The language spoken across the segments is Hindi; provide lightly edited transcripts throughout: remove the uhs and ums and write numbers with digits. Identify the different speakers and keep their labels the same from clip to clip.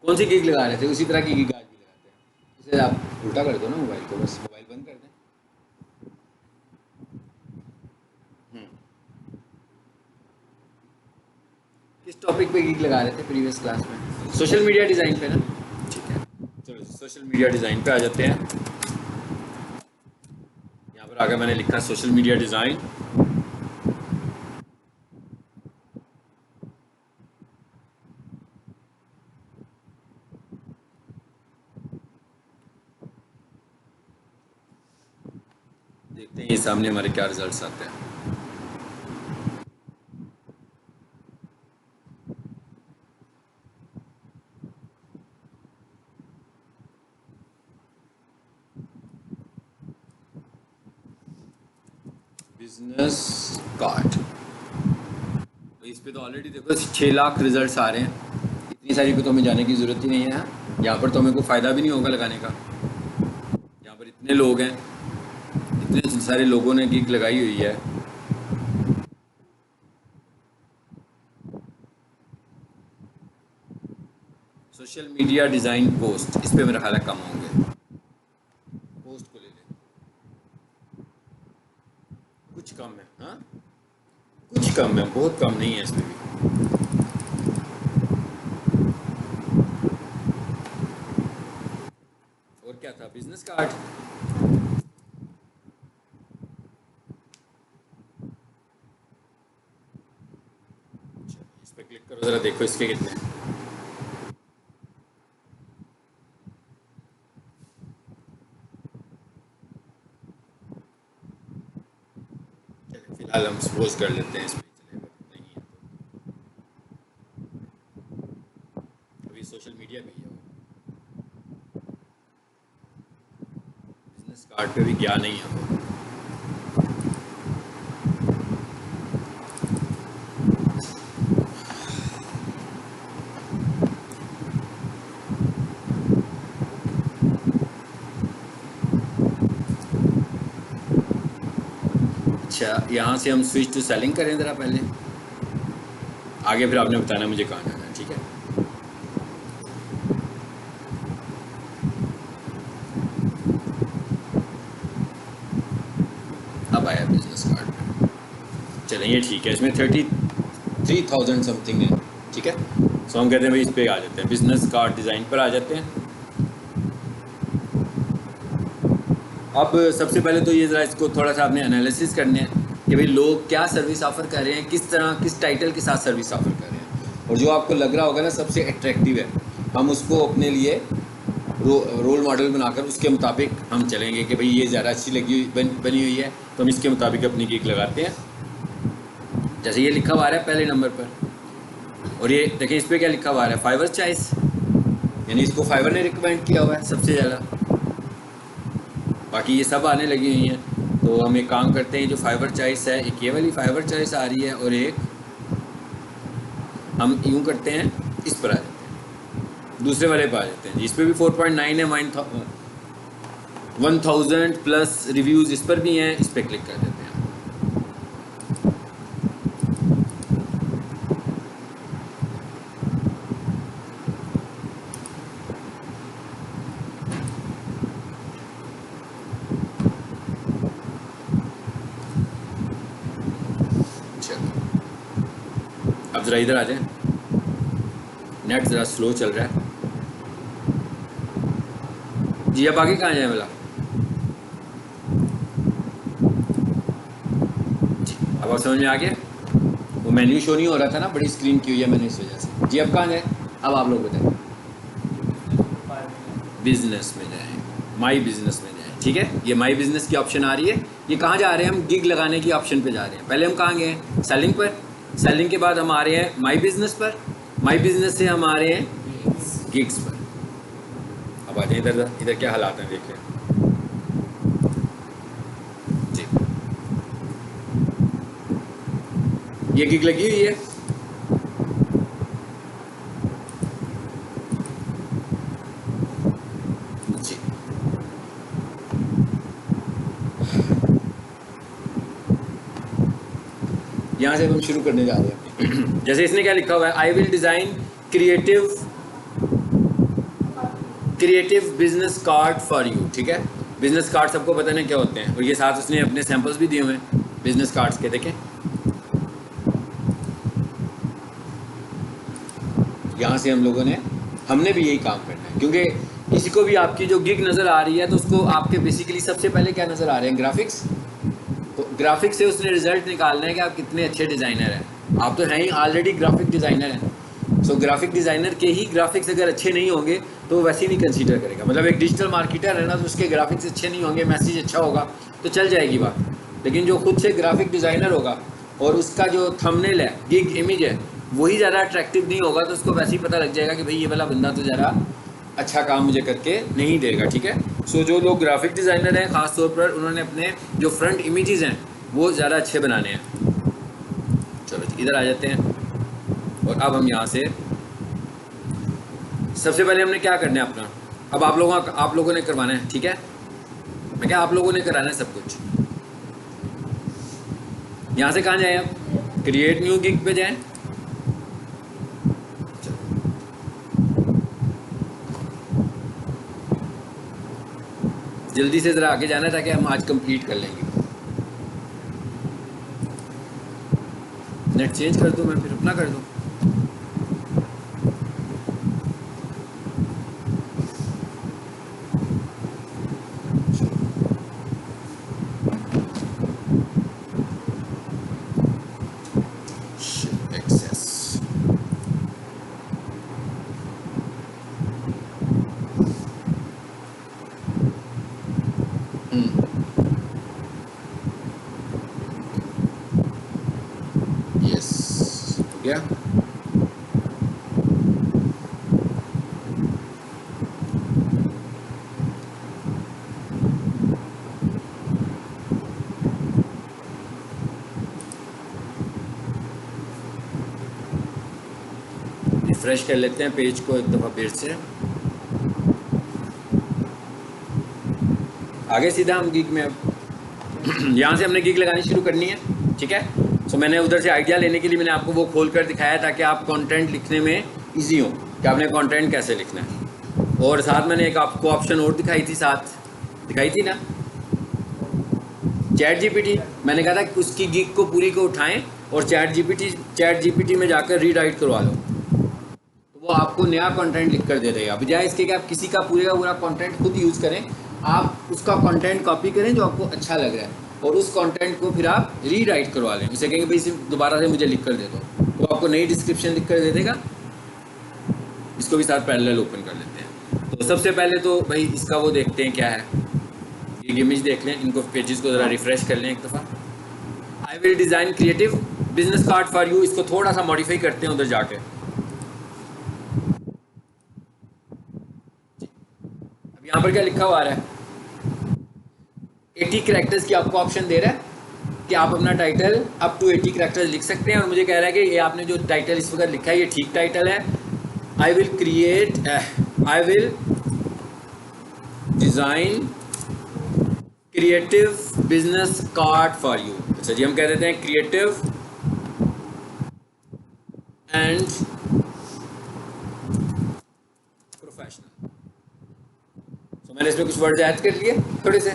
Speaker 1: कौन सी गिग लगा रहे थे, उसी तरह की गिग आज भी लगाते हैं। इसे आप उल्टा कर दो ना मोबाइल को, बस मोबाइल बंद कर दें। किस टॉपिक पे गिग लगा रहे थे प्रीवियस क्लास में? सोशल मीडिया डिज़ाइन पे ना। ठीक है, चलो सोशल मीडिया डिज़ाइन पे आ जाते हैं। यहाँ पर आगे मैंने लिखा सोशल मीडिया डिज़ाइन। देखते हैं ये सामने हमारे क्या रिजल्ट्स आते हैं। बिजनेस कार्ड, तो इस पे तो ऑलरेडी देखो 6 लाख रिजल्ट्स आ रहे हैं। इतनी सारी पे तो हमें जाने की ज़रूरत ही नहीं है। यहाँ पर तो हमें कोई फ़ायदा भी नहीं होगा लगाने का। यहाँ पर इतने लोग हैं, इतने सारे लोगों ने गिग लगाई हुई है। सोशल मीडिया डिज़ाइन पोस्ट, इस पे मेरा ख्याल है कम होंगे। पोस्ट को ले लें, कुछ कम है। हाँ कुछ कम है, बहुत कम नहीं है इसमें भी। और क्या था? Business card. इस पे क्लिक करो, ज़रा देखो इसके कितने हैं। फिलहाल हम सपोज कर लेते हैं इस पे चलेगा, नहीं है तो अभी सोशल मीडिया पे ही है वो, बिजनेस कार्ड पे भी गया नहीं है वो। अच्छा, यहाँ से हम स्विच टू सेलिंग करें ज़रा पहले, आगे फिर आपने बताना मुझे कहाँ जाना है। ठीक है, अब आया बिजनेस कार्ड पे। चलें ये ठीक है, इसमें 33,000 समथिंग है। ठीक है, सो हम कहते हैं भाई इस पे आ जाते हैं, बिजनेस कार्ड डिज़ाइन पर आ जाते हैं। अब सबसे पहले तो ये ज़रा इसको थोड़ा सा आपने एनालिसिस करने हैं कि भाई लोग क्या सर्विस ऑफ़र कर रहे हैं, किस तरह किस टाइटल के साथ सर्विस ऑफ़र कर रहे हैं, और जो आपको लग रहा होगा ना सबसे अट्रैक्टिव है, हम उसको अपने लिए रोल मॉडल बनाकर उसके मुताबिक हम चलेंगे कि भाई ये ज़्यादा अच्छी बनी हुई है, तो हम इसके मुताबिक अपनी गिग लगाते हैं। जैसे ये लिखा हुआ है पहले नंबर पर, और ये देखें इस पर क्या लिखा हुआ है, फाइवर चॉइस, यानी इसको फाइवर ने रिकमेंड किया हुआ है सबसे ज़्यादा। बाकी ये सब आने लगी हुई हैं, तो हम एक काम करते हैं, जो फाइबर चॉइस है, एक ये वाली फाइबर चॉइस आ रही है, और एक हम यूँ करते हैं इस पर आ जाते हैं, दूसरे वाले पर आ जाते हैं। इस पर भी 4.9 है, 1000 प्लस रिव्यूज़ इस पर भी हैं, इस पर क्लिक कर देते हैं। अब ज़रा इधर आ जाएं, नेट ज़रा स्लो चल रहा है जी। अब आगे कहाँ जाए वाला जी? अब आप समझ में आ गया? वो मेन्यू शो नहीं हो रहा था ना, बड़ी स्क्रीन की हुई है मैंने इस वजह से जी। अब कहाँ जाए? अब आप लोग बताएं। बिजनेस में जाएं, माई बिजनेस में जाएं। ठीक है, ये माई बिजनेस की ऑप्शन आ रही है। ये कहाँ जा रहे हैं? हम गिग लगाने की ऑप्शन पे जा रहे हैं। पहले हम कहाँ गए? सेलिंग पर। सेलिंग के बाद हम आ रहे हैं माई बिजनेस पर। माई बिजनेस से हम आ रहे हैं गिग्स पर। अब आ जाए इधर, इधर क्या हालात हैं देखें जी। ये गिग लगी हुई है, यहाँ से हम शुरू करने जा रहे हैं। जैसे इसने क्या लिखा हुआ है, I will design creative creative business card for you, ठीक है। बिजनेस कार्ड सबको पता नहीं क्या होते हैं, और ये साथ उसने अपने सैंपल्स भी दिए हुए हैं बिजनेस कार्ड्स के, देखें। यहाँ से हमने भी यही काम करना है, क्योंकि किसी को भी आपकी जो गिग नज़र आ रही है तो उसको आपके बेसिकली सबसे पहले क्या नज़र आ रहे हैं, ग्राफिक्स। तो ग्राफिक्स से उसने रिजल्ट निकालना है कि आप कितने अच्छे डिज़ाइनर हैं। आप तो हैं ही ऑलरेडी ग्राफिक डिज़ाइनर हैं। सो ग्राफिक डिज़ाइनर के ही ग्राफिक्स अगर अच्छे नहीं होंगे तो वैसे ही नहीं कंसीडर करेगा। मतलब एक डिजिटल मार्केटर है ना, तो उसके ग्राफिक्स अच्छे नहीं होंगे, मैसेज अच्छा होगा तो चल जाएगी बात। लेकिन जो खुद से ग्राफिक डिज़ाइनर होगा और उसका जो थंबनेल है, गिग इमेज है, वही ज़्यादा अट्रैक्टिव नहीं होगा, तो उसको वैसे ही पता लग जाएगा कि भाई ये वाला बंदा तो ज़रा अच्छा काम मुझे करके नहीं देगा, ठीक है। सो जो लोग ग्राफिक डिज़ाइनर हैं ख़ास तौर पर, उन्होंने अपने जो फ्रंट इमेजेस हैं वो ज़्यादा अच्छे बनाने हैं। चलो इधर आ जाते हैं, और अब हम यहाँ से सबसे पहले हमने क्या करना है अपना, अब आप लोगों ने करवाना है, ठीक है। मैं क्या आप लोगों ने कराना है सब कुछ। यहाँ से कहाँ जाए, आप क्रिएट न्यू गिग पे जाएं। जल्दी से ज़रा आगे जाना है ताकि हम आज कंप्लीट कर लेंगे। नेट चेंज कर दूँ मैं, फिर अपना कर दूँ। रिफ्रेश कर लेते हैं पेज को एक दफ़ा फिर से, आगे सीधा हम गिग में अब यहाँ से हमने गिग लगानी शुरू करनी है, ठीक है। सो मैंने उधर से आइडिया लेने के लिए मैंने आपको वो खोल कर दिखाया ताकि आप कंटेंट लिखने में इजी हो कि आपने कंटेंट कैसे लिखना है। और साथ मैंने एक आपको ऑप्शन और दिखाई थी ना, चैट जीपीटी। मैंने कहा था कि उसकी गिग को पूरी को उठाएं और चैट जीपीटी में जाकर रीराइट करवा लो, तो वो आपको नया कंटेंट लिख कर दे देगा। बजाय इसके कि आप किसी का पूरा कंटेंट खुद यूज़ करें, आप उसका कंटेंट कॉपी करें जो आपको अच्छा लग रहा है, और उस कंटेंट को फिर आप रीराइट करवा लें। उसे कहेंगे भाई इसे दोबारा से मुझे लिख कर दे दो, तो आपको नई डिस्क्रिप्शन लिख कर दे देगा। इसको भी साथ पैरेलल ओपन कर लेते हैं। तो सबसे पहले तो भाई इसका वो देखते हैं क्या है, एक इमेज देख लें, इनको पेजेस को ज़रा रिफ्रेश कर लें एक दफ़ा। I will design creative business card for you, इसको थोड़ा सा मॉडिफाई करते हैं उधर जाके। अब यहाँ पर क्या लिखा हुआ आ रहा है, 80 कैरेक्टर्स की आपको ऑप्शन दे रहा है कि आप अपना टाइटल अप टू 80 कैरेक्टर्स लिख सकते हैं, और मुझे कह रहा है कि ये आपने जो टाइटल इस वक्त लिखा है ये ठीक टाइटल है। I will design creative business card for you. अच्छा जी, हम कह देते हैं क्रिएटिव एंड प्रोफेशनल। तो मैंने इसमें कुछ वर्ड ऐड कर लिए, थोड़े से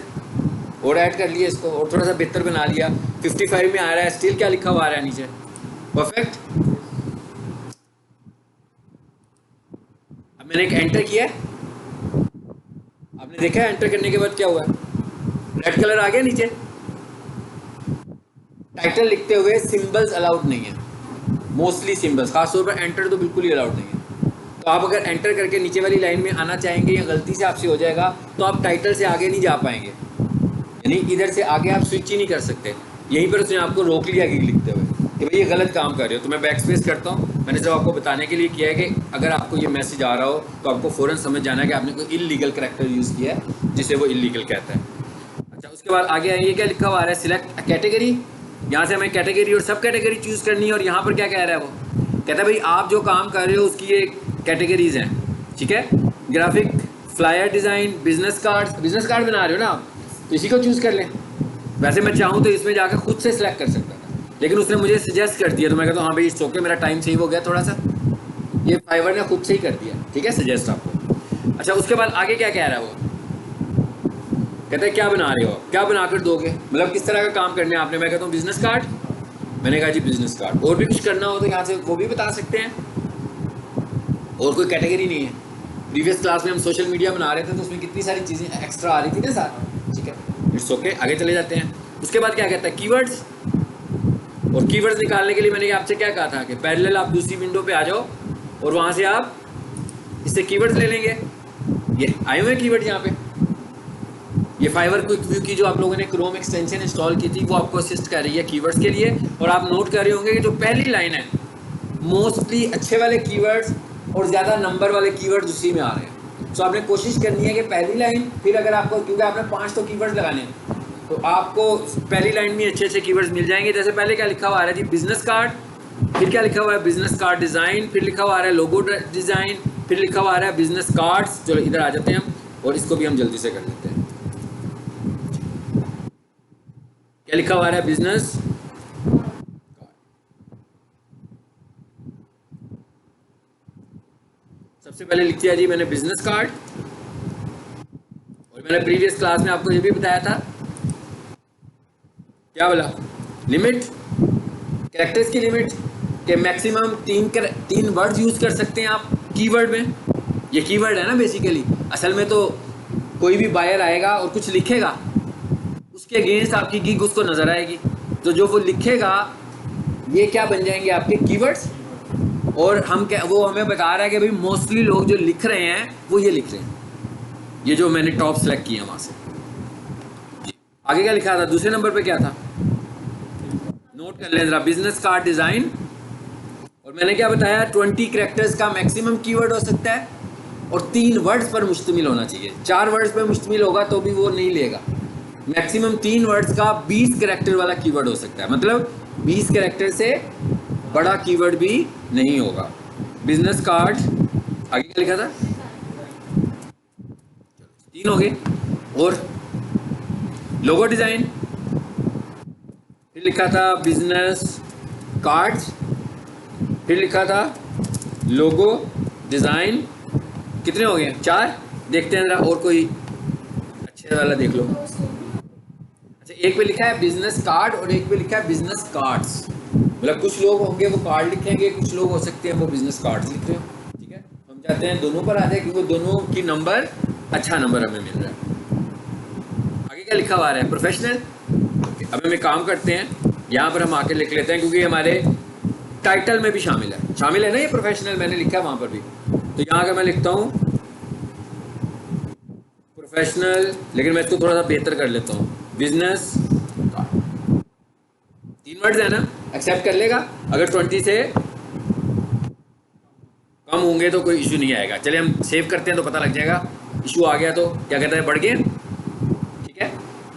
Speaker 1: और ऐड कर लिए इसको, और थोड़ा सा बेहतर बना लिया। 55 में आ रहा है, स्टिल क्या लिखा हुआ आ रहा है नीचे, परफेक्ट। अब मैंने एक एंटर किया, आपने देखा है एंटर करने के बाद क्या हुआ, रेड कलर आ गया नीचे। टाइटल लिखते हुए सिंबल्स अलाउड नहीं है, मोस्टली सिंबल्स, खासतौर पर एंटर तो बिल्कुल ही अलाउड नहीं है। तो आप अगर एंटर करके नीचे वाली लाइन में आना चाहेंगे या गलती से आपसे हो जाएगा तो आप टाइटल से आगे नहीं जा पाएंगे, यानी इधर से आगे आप स्विच ही नहीं कर सकते। यहीं पर उसने आपको रोक लिया गिग लिखते हुए कि भाई ये गलत काम कर रहे हो। तो मैं बैक स्पेस करता हूँ, मैंने सिर्फ आपको बताने के लिए किया है कि अगर आपको ये मैसेज आ रहा हो तो आपको फ़ौरन समझ जाना है कि आपने कोई इल्लीगल कैरेक्टर यूज़ किया है जिसे वो इल्लीगल कहता है। अच्छा, उसके बाद आगे आइए, क्या लिखा हुआ आ रहा है, सिलेक्ट कैटेगरी। यहाँ से हमें कैटेगरी और सब कैटेगरी चूज़ करनी है, और यहाँ पर क्या कह रहा है, वो कहता है भाई आप जो काम कर रहे हो उसकी ये कैटेगरीज हैं, ठीक है। Graphic, flyer design, business card बना रहे हो ना आप, तो इसी को चूज़ कर लें। वैसे मैं चाहूँ तो इसमें जाकर खुद से सिलेक्ट कर सकता था, लेकिन उसने मुझे सजेस्ट कर दिया, तो मैं कहता हूँ हाँ भाई इट्स ओके, मेरा टाइम सेव हो गया थोड़ा सा। ये फाइवर ने खुद से ही कर दिया, ठीक है, सजेस्ट आपको। अच्छा, उसके बाद आगे क्या कह रहा है वो? कहते हैं क्या बना रहे हो, क्या बनाकर दोगे, मतलब किस तरह का काम करने आपने। मैं कहता हूँ बिजनेस कार्ड। मैंने कहा जी बिजनेस कार्ड। और भी कुछ करना हो तो यहाँ से वो भी बता सकते हैं, और कोई कैटेगरी नहीं है। प्रीवियस क्लास में हम सोशल मीडिया बना रहे थे तो उसमें कितनी सारी चीज़ें एक्स्ट्रा आ रही थी ना साथ। ठीक है, इट्स ओके, आगे चले जाते हैं। उसके बाद क्या कहता है, कीवर्ड्स। और कीवर्ड्स निकालने के लिए मैंने आपसे क्या कहा था कि पैरेलल आप दूसरी विंडो पे आ जाओ और वहाँ से आप इससे कीवर्ड्स ले लेंगे। ये आए हुए कीवर्ड यहाँ पे, ये फाइवर क्विक व्यू की जो आप लोगों ने क्रोम एक्सटेंशन इंस्टॉल की थी वो आपको असिस्ट कर रही है कीवर्ड्स के लिए। और आप नोट कर रहे होंगे कि जो पहली लाइन है मोस्टली अच्छे वाले कीवर्ड्स और ज़्यादा नंबर वाले कीवर्ड्स उसी में आ रहे हैं। तो आपने कोशिश करनी है कि पहली लाइन, फिर अगर आपको, क्योंकि आपने 5 तो कीवर्ड्स लगाने हैं, तो आपको पहली लाइन में अच्छे अच्छे कीवर्ड्स मिल जाएंगे। जैसे पहले क्या लिखा हुआ आ रहा है जी, बिजनेस कार्ड। फिर क्या लिखा हुआ है, बिजनेस कार्ड डिज़ाइन। फिर लिखा हुआ आ रहा है लोगो डिज़ाइन। फिर लिखा हुआ आ रहा है बिजनेस कार्ड्स। चलो इधर आ जाते हैं हम, और इसको भी हम जल्दी से कर लेते हैं। क्या लिखा हुआ है, बिजनेस। सबसे पहले लिख दिया जी मैंने बिजनेस कार्ड। और मैंने प्रीवियस क्लास में आपको ये भी बताया था, क्या बोला, लिमिट, कैरेक्टर्स की लिमिट, के मैक्सिमम 3 वर्ड्स यूज कर सकते हैं आप कीवर्ड में। ये कीवर्ड है ना बेसिकली। असल में तो कोई भी बायर आएगा और कुछ लिखेगा, उसके अगेंस्ट आपकी गिग उसको नजर आएगी, तो जो वो लिखेगा ये क्या बन जाएंगे आपके कीवर्ड्स। और हम क्या, वो हमें बता रहा है कि भाई मोस्टली लोग जो लिख रहे हैं वो ये लिख रहे हैं, ये जो मैंने टॉप सेलेक्ट किए वहां से। आगे क्या लिखा था, दूसरे नंबर पे क्या था, नोट कर लें जरा, बिजनेस कार्ड डिजाइन। और मैंने क्या बताया, 20 कैरेक्टर्स का मैक्सिमम कीवर्ड हो सकता है और 3 वर्ड्स पर मुश्तमिल होना चाहिए। 4 वर्ड्स पर मुश्तमिल होगा तो भी वो नहीं लेगा। मैक्सिमम 3 वर्ड्स का 20 कैरेक्टर वाला कीवर्ड हो सकता है, मतलब 20 कैरेक्टर से बड़ा कीवर्ड भी नहीं होगा। बिजनेस कार्ड, आगे क्या लिखा था, 3 हो गए। और लोगो डिजाइन, फिर लिखा था बिजनेस कार्ड्स, फिर लिखा था लोगो डिजाइन। कितने हो गए, 4। देखते हैं जरा और कोई अच्छे वाला देख लो। अच्छा, एक पे लिखा है बिजनेस कार्ड और एक पे लिखा है बिजनेस कार्ड्स। मतलब कुछ लोग होंगे वो कार्ड लिखेंगे, कुछ लोग हो सकते हैं वो बिजनेस कार्ड्स लिख रहे हो। ठीक है, हम चाहते हैं दोनों पर आ जाए क्योंकि दोनों की नंबर, अच्छा नंबर हमें मिल रहा है। आगे क्या लिखा हुआ है, प्रोफेशनल। अब हम एक काम करते हैं, यहाँ पर हम आके लिख लेते हैं क्योंकि हमारे टाइटल में भी शामिल है ना ये प्रोफेशनल, मैंने लिखा है वहाँ पर भी। तो यहाँ का मैं लिखता हूँ प्रोफेशनल, लेकिन मैं इसको थोड़ा सा बेहतर कर लेता हूँ, बिजनेस। 3 वर्ड्स है ना, एक्सेप्ट कर लेगा। अगर 20 से कम होंगे तो कोई इशू नहीं आएगा। चलिए हम सेव करते हैं तो पता लग जाएगा। इशू आ गया तो क्या कहता है, बढ़ गए। ठीक है,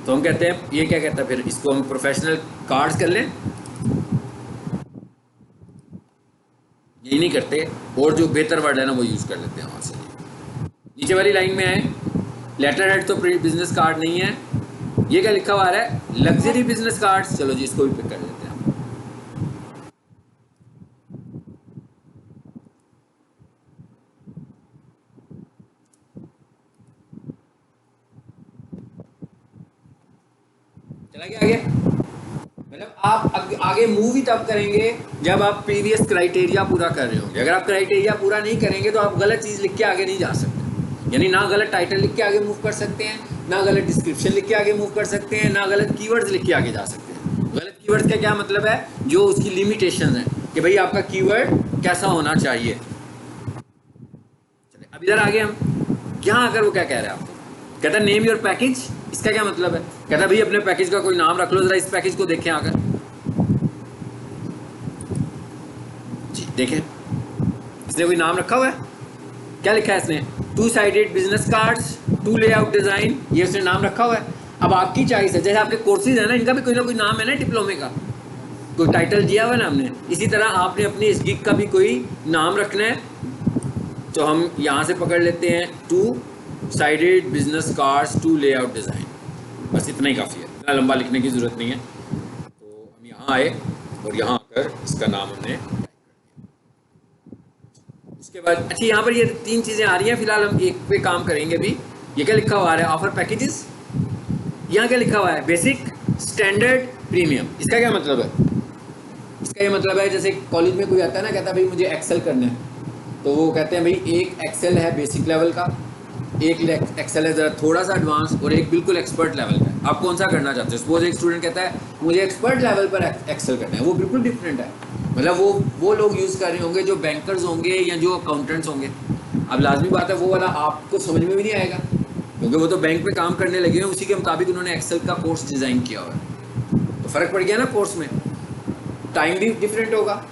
Speaker 1: तो हम कहते हैं ये क्या कहता है, फिर इसको हम प्रोफेशनल कार्ड्स कर लें। यही नहीं करते, और जो बेहतर वर्ड है ना वो यूज़ कर लेते हैं वहाँ से। नीचे वाली लाइन में आए, लेटर हेड तो बिजनेस कार्ड नहीं है। ये क्या लिखा हुआ है, लग्जरी बिजनेस कार्ड्स। चलो जी इसको भी पिक कर लेते हैं। चला गया आगे। मतलब आप आगे मूव ही तब करेंगे जब आप प्रीवियस क्राइटेरिया पूरा कर रहे होंगे। अगर आप क्राइटेरिया पूरा नहीं करेंगे तो आप गलत चीज़ लिख के आगे नहीं जा सकते। यानी ना गलत टाइटल लिख के आगे मूव कर सकते हैं, ना गलत डिस्क्रिप्शन लिख के आगे मूव कर सकते हैं, ना गलत कीवर्ड्स लिख के आगे जा सकते हैं। गलत कीवर्ड्स का क्या मतलब है, जो उसकी लिमिटेशन है कि भाई आपका कीवर्ड कैसा होना चाहिए। चलिए अब इधर आगे हम, यहाँ आकर वो क्या कह रहे हैं आपको, कहता है नेम योर पैकेज। इसका क्या मतलब है, कहता है भाई अपने पैकेज का कोई नाम रख लो, जरा इस पैकेज को देखें आकर जी, देखें इसने कोई नाम रखा हुआ है। क्या लिखा है इसने, 2 sided business cards, 2 layout design, ये उसने नाम रखा हुआ है। अब आपकी चॉइस है, जैसे आपके कोर्सेज है ना, इनका भी कोई ना कोई नाम है ना, डिप्लोमे का कोई टाइटल दिया हुआ है ना हमने, इसी तरह आपने अपनी इस गिग का भी कोई नाम रखना है। तो हम यहाँ से पकड़ लेते हैं 2 sided business cards, 2 layout design. बस इतना ही काफ़ी है, इतना लंबा लिखने की ज़रूरत नहीं है। तो हम यहाँ आए और यहाँ आकर इसका नाम हमने, उसके बाद अच्छा यहाँ पर ये 3 चीज़ें आ रही हैं, फिलहाल हम एक पे काम करेंगे अभी। ये क्या लिखा हुआ है ऑफर पैकेजेस, यहाँ क्या लिखा हुआ है बेसिक, स्टैंडर्ड, प्रीमियम। इसका क्या मतलब है? इसका ये मतलब है जैसे कॉलेज में कोई आता है ना, कहता है भाई मुझे एक्सेल करना है, तो वो कहते हैं भाई एक एक्सेल है बेसिक लेवल का, एक एक्सेल है ज़रा थोड़ा सा एडवांस, और एक बिल्कुल एक्सपर्ट लेवल का। आप कौन सा करना चाहते हो? सपोज एक स्टूडेंट कहता है मुझे एक्सपर्ट लेवल पर एक्सेल करना है, वो बिल्कुल डिफरेंट है। मतलब वो लोग यूज़ कर रहे होंगे जो बैंकर्स होंगे या जो अकाउंटेंट्स होंगे। अब लाजमी बात है वो वाला आपको समझ में भी नहीं आएगा, क्योंकि वो तो बैंक में काम करने लगे हैं, उसी के मुताबिक उन्होंने एक्सेल का कोर्स डिज़ाइन किया हुआ है। तो फ़र्क पड़ गया ना कोर्स में। टाइम भी डिफरेंट होगा,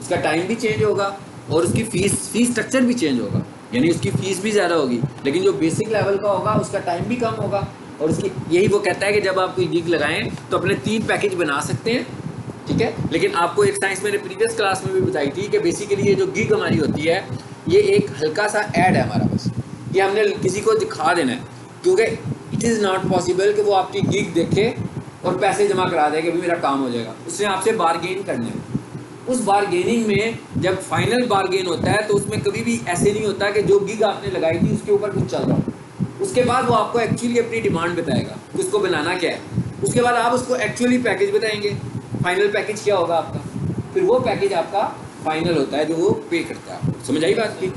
Speaker 1: उसका टाइम भी चेंज होगा, और उसकी फीस स्ट्रक्चर भी चेंज होगा, यानी उसकी फ़ीस भी ज़्यादा होगी। लेकिन जो बेसिक लेवल का होगा उसका टाइम भी कम होगा। और उसकी यही वो कहता है कि जब आप कोई गिग लगाएं तो अपने 3 पैकेज बना सकते हैं, ठीक है। लेकिन आपको एक साइंस मैंने प्रीवियस क्लास में भी बताई थी कि बेसिकली ये जो गिग हमारी होती है ये एक हल्का सा ऐड है हमारा, बस ये हमने किसी को दिखा देना है, क्योंकि इट इज़ नॉट पॉसिबल कि वो आपकी गिग देखे और पैसे जमा करा दे कि भाई मेरा काम हो जाएगा। उसने आपसे बारगेन करना है। उस बारगेनिंग में जब फाइनल बारगेन होता है तो उसमें कभी भी ऐसे नहीं होता कि जो गिग आपने लगाई थी उसके ऊपर कुछ चल रहा हो। उसके बाद वो आपको एक्चुअली अपनी डिमांड बताएगा कि उसको बनाना क्या है। उसके बाद आप उसको एक्चुअली पैकेज बताएंगे, फाइनल पैकेज क्या होगा आपका, फिर वो पैकेज आपका फाइनल होता है जो वो पे करता है। समझ आई बात की?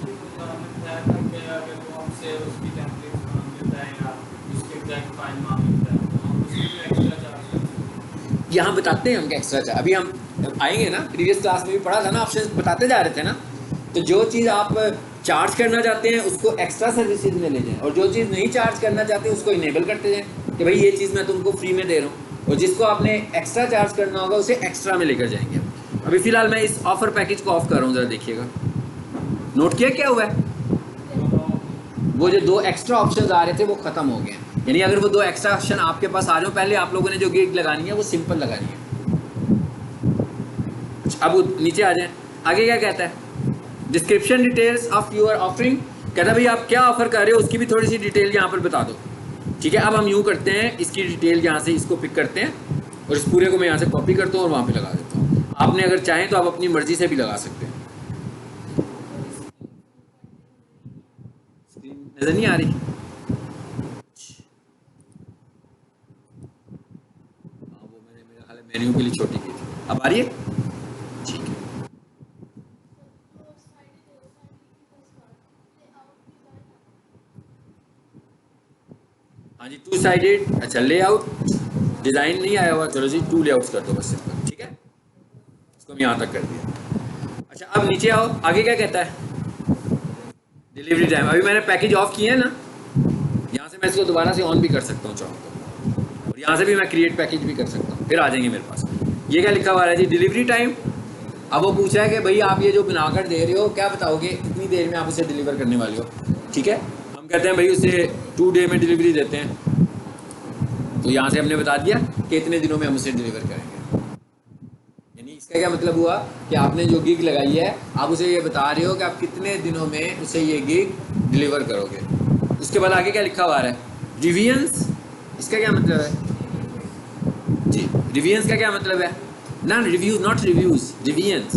Speaker 1: यहाँ बताते हैं हम क्या एक्स्ट्रा चार्ज, अभी हम आएंगे ना, प्रीवियस क्लास में भी पढ़ा था ना, ऑप्शन बताते जा रहे थे ना। तो जो चीज़ आप चार्ज करना चाहते हैं उसको एक्स्ट्रा सर्विसेज में ले जाएं, और जो चीज़ नहीं चार्ज करना चाहते उसको इनेबल करते जाएं कि भाई ये चीज़ मैं तुमको फ्री में दे रहा हूँ, और जिसको आपने एक्स्ट्रा चार्ज करना होगा उसे एक्स्ट्रा में लेकर जाएंगे। अभी फ़िलहाल मैं इस ऑफर पैकेज को ऑफ कर रहा हूँ, ज़रा देखिएगा। नोट किया क्या हुआ है? वो जो 2 एक्स्ट्रा ऑप्शन आ रहे थे वो ख़त्म हो गए हैं। यानी अगर वो 2 एक्स्ट्रा ऑप्शन आपके पास आ रहे हो, पहले आप लोगों ने जो गिग लगानी है वो सिंपल लगानी है। अब नीचे आ जाए, आगे क्या कहता है? Description details of your offering. कहता है भाई आप क्या ऑफर कर रहे हो उसकी भी थोड़ी सी डिटेल यहाँ पर बता दो, ठीक है। अब हम यूँ करते हैं, इसकी डिटेल यहाँ से इसको पिक करते हैं और इस पूरे को मैं यहाँ से कॉपी करता हूँ और वहाँ पे लगा देता हूँ। आपने अगर चाहें तो आप अपनी मर्जी से भी लगा सकते हैं। स्क्रीन नज़र नहीं आ रही? हाँ वो मैंने मेरा ख्याल है मेन्यू के लिए छोटी की थी। अब आ रही है? ठीक है। हाँ जी, 2 साइडेड। अच्छा लेआउट डिज़ाइन नहीं आया हुआ, चलो जी 2 लेआउट्स कर दो बस सिंपल, ठीक है। इसको हम यहाँ तक कर दिया। अच्छा अब नीचे आओ, आगे क्या कहता है? Delivery time. अभी मैंने पैकेज ऑफ किया है ना, यहाँ से मैं इसको दोबारा से ऑन भी कर सकता हूँ चाहूँ तो, और यहाँ से भी मैं क्रिएट पैकेज भी कर सकता हूँ, फिर आ जाएंगे मेरे पास। ये क्या लिखा हुआ है जी? Delivery time. अब वो पूछा है कि भाई आप ये जो बनाकर दे रहे हो क्या बताओगे कितनी देर में आप उसे डिलीवर करने वाले हो, ठीक है। हम कहते हैं भाई उसे 2 डे में डिलीवरी देते हैं, तो यहाँ से हमने बता दिया कि इतने दिनों में हम उसे डिलीवर करेंगे। यानी इसका क्या मतलब हुआ कि आपने जो गिग लगाई है आप उसे ये बता रहे हो कि आप कितने दिनों में उसे ये गिग डिलीवर करोगे। उसके बाद आगे क्या लिखा हुआ है? रिविजन्स। इसका क्या मतलब है जी? रिविजन्स का क्या मतलब है? ना reviews, not reviews, revisions.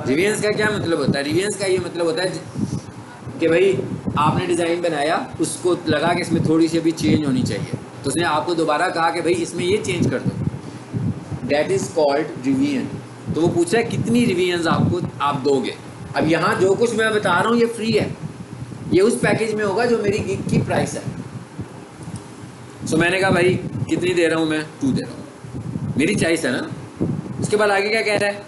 Speaker 1: Revisions का क्या मतलब होता है? रिविजन्स का ये मतलब होता है कि भाई आपने डिज़ाइन बनाया, उसको लगा कि इसमें थोड़ी सी भी चेंज होनी चाहिए, तो उसने आपको दोबारा कहा कि भाई इसमें ये चेंज कर दो, दैट इज़ कॉल्ड रिवीजन। तो वो पूछा है कितनी रिवीजन्स आप दोगे। अब यहाँ जो कुछ मैं बता रहा हूँ ये फ्री है, ये उस पैकेज में होगा जो मेरी गिग की प्राइस है। सो मैंने कहा भाई कितनी दे रहा हूँ मैं? 2 दे रहा हूँ, मेरी चॉइस है ना। उसके बाद आगे क्या कह रहा है?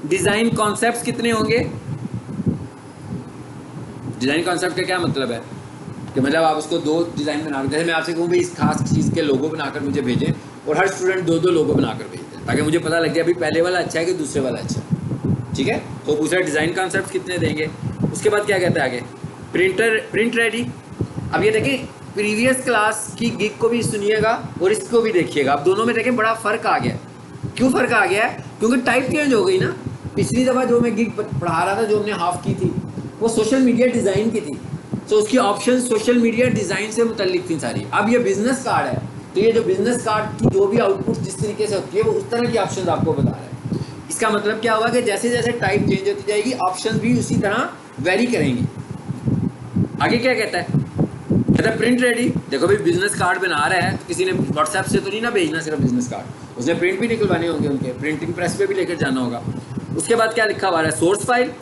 Speaker 1: डिज़ाइन कॉन्सेप्ट्स कितने होंगे? डिज़ाइन कॉन्सेप्ट का क्या मतलब है कि मतलब आप उसको 2 डिज़ाइन बना, जैसे मैं आपसे कहूँ भाई इस खास चीज़ के लोगो बनाकर मुझे भेजें, और हर स्टूडेंट 2-2 लोगो बनाकर भेज दें, ताकि मुझे पता लग जाए अभी पहले वाला अच्छा है कि दूसरे वाला अच्छा है, ठीक है। तो पूछा डिज़ाइन कॉन्सेप्ट कितने देंगे। उसके बाद क्या कहता है आगे? Print ready. अब ये देखें प्रीवियस क्लास की गिग को भी सुनिएगा और इसको भी देखिएगा, अब दोनों में देखें बड़ा फ़र्क आ गया। क्यों फ़र्क आ गया है? क्योंकि टाइप चेंज हो गई ना। पिछली दफ़ा जो मैं गिग पढ़ा रहा था, जो हमने हाफ की थी, वो सोशल मीडिया डिज़ाइन की थी, तो उसकी ऑप्शन सोशल मीडिया डिज़ाइन से मुतल्लिक थी सारी। अब ये बिज़नेस कार्ड है, तो ये जो बिज़नेस कार्ड की जो भी आउटपुट जिस तरीके से होती है वो उस तरह की ऑप्शन आपको बता रहा है। इसका मतलब क्या हुआ कि जैसे जैसे टाइप चेंज होती जाएगी ऑप्शन भी उसी तरह वेरी करेंगी। आगे क्या कहता है, कहता है प्रिंट रेडी। देखो भाई बिजनेस कार्ड बना रहा है तो किसी ने व्हाट्सएप से तो नहीं ना भेजना सिर्फ बिजनेस कार्ड, उसने प्रिंट भी निकलवाने होंगे, उनके प्रिंटिंग प्रेस पे भी लेकर जाना होगा। उसके बाद क्या लिखा हुआ है, सोर्स फाइल।